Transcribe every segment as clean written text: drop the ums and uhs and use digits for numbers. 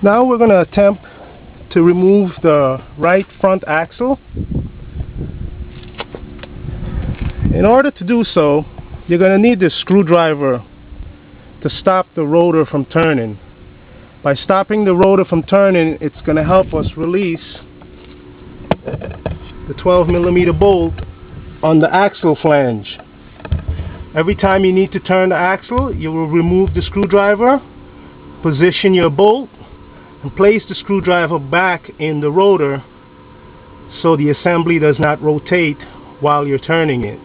Now we're going to attempt to remove the right front axle. In order to do so, you're going to need this screwdriver to stop the rotor from turning. By stopping the rotor from turning, it's going to help us release the 12mm bolt on the axle flange. Every time you need to turn the axle, you will remove the screwdriver, position your bolt, and place the screwdriver back in the rotor so the assembly does not rotate while you're turning it.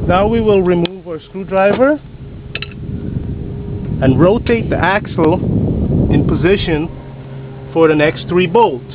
Now we will remove our screwdriver and rotate the axle in position for the next 3 bolts.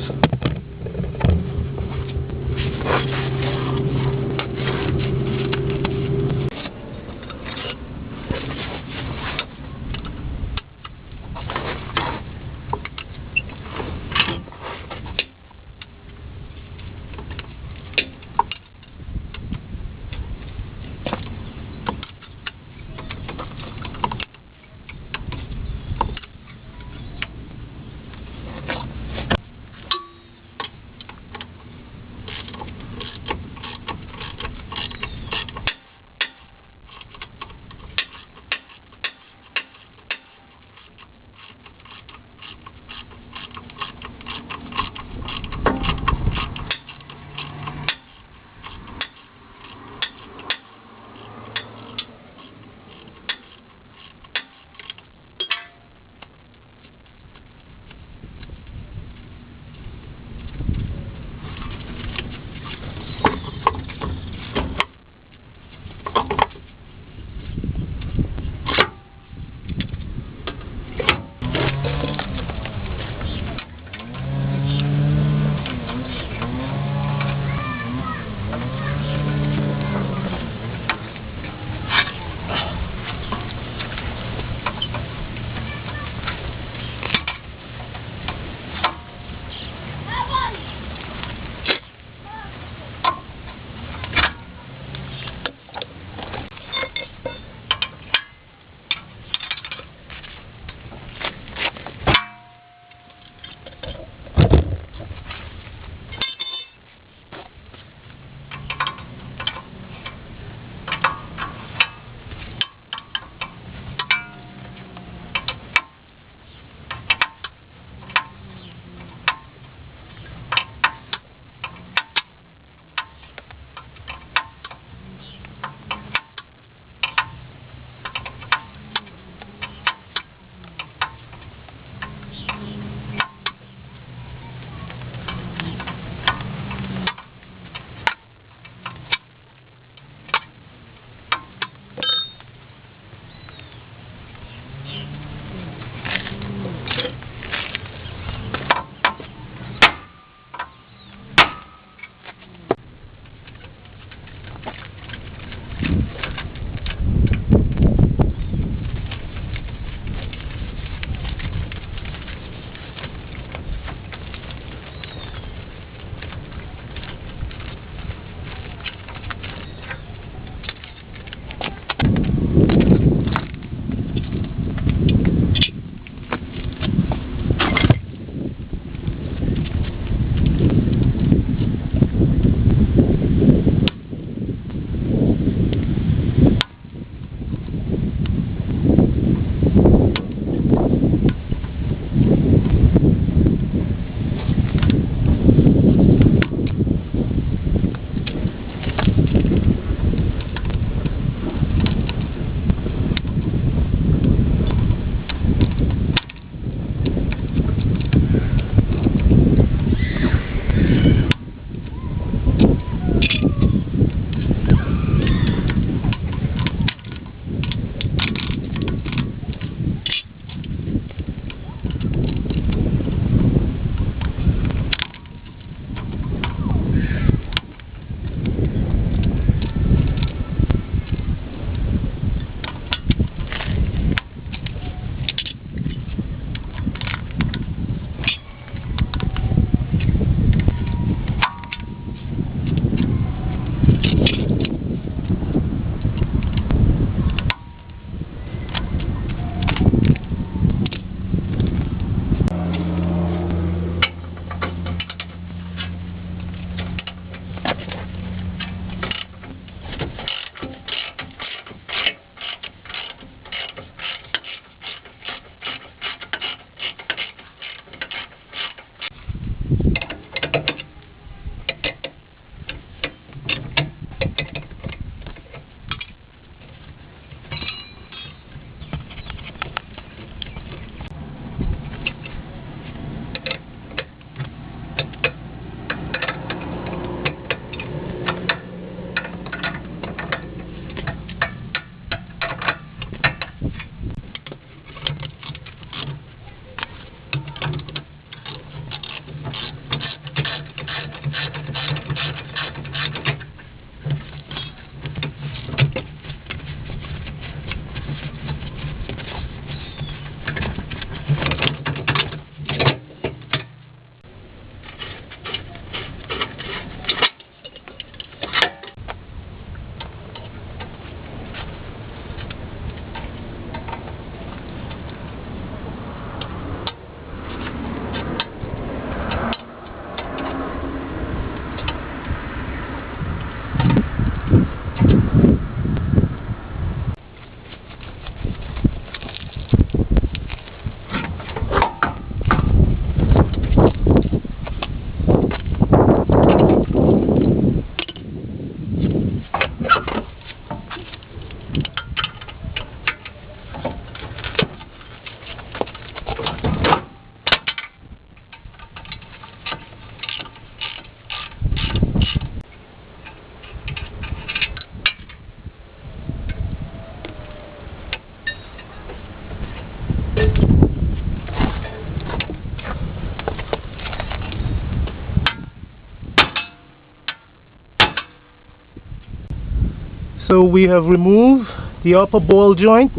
So we have removed the upper ball joint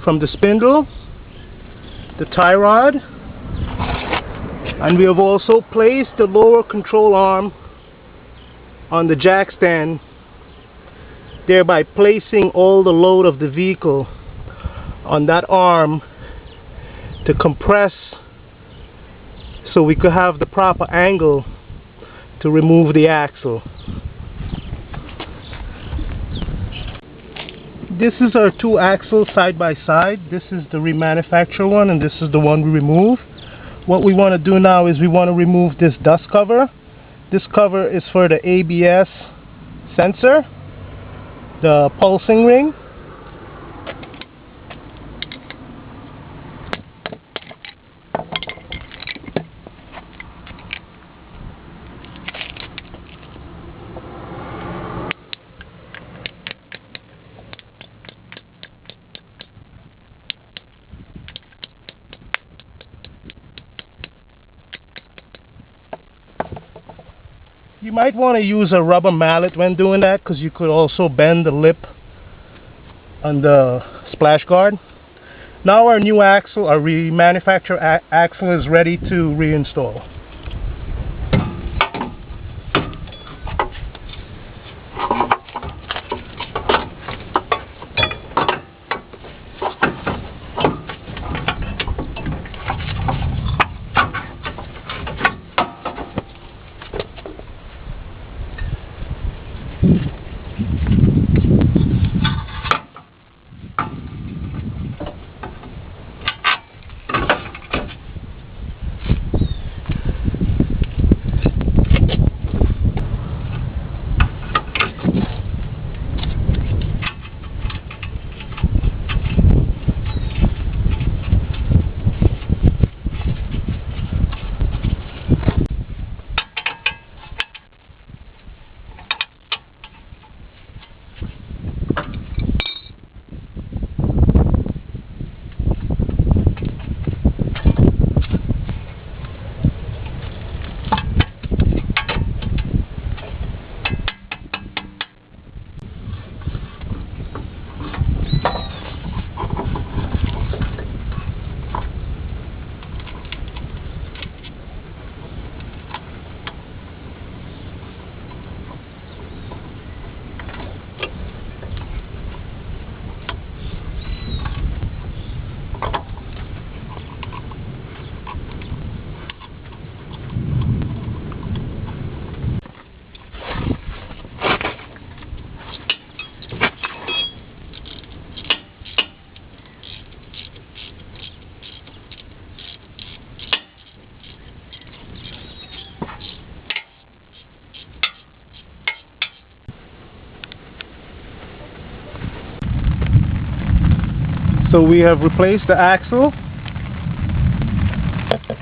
from the spindle, the tie rod, and we have also placed the lower control arm on the jack stand, thereby placing all the load of the vehicle on that arm to compress so we could have the proper angle to remove the axle. This is our two axles side by side. This is the remanufactured one and this is the one we remove. What we want to do now is we want to remove this dust cover. This cover is for the ABS sensor, the pulsing ring. You might want to use a rubber mallet when doing that, because you could also bend the lip on the splash guard. Now our new axle, our remanufactured axle, is ready to reinstall. So we have replaced the axle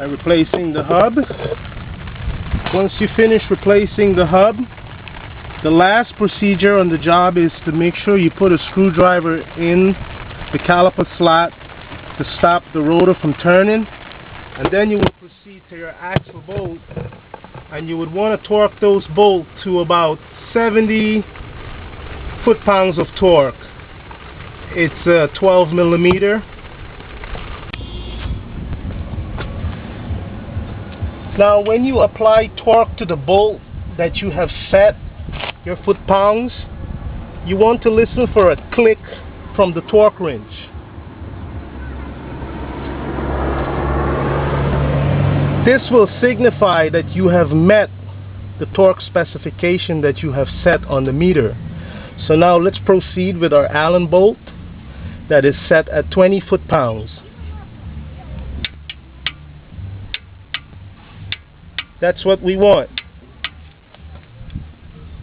and replacing the hub. Once you finish replacing the hub, the last procedure on the job is to make sure you put a screwdriver in the caliper slot to stop the rotor from turning, and then you will proceed to your axle bolt, and you would want to torque those bolts to about 70 foot-pounds of torque. It's 12 millimeter. Now when you apply torque to the bolt that you have set your foot-pounds, you want to listen for a click from the torque wrench. This will signify that you have met the torque specification that you have set on the meter. So now let's proceed with our Allen bolt that is set at 20 foot-pounds. That's what we want.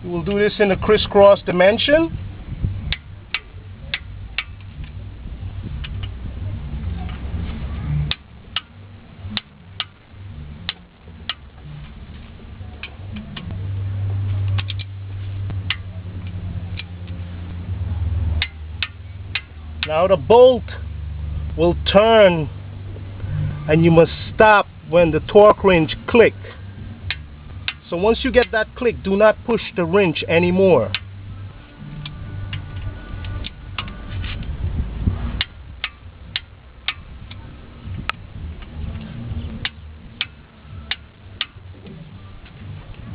We will do this in a crisscross dimension. Now the bolt will turn and you must stop when the torque wrench clicks. So once you get that click, do not push the wrench anymore.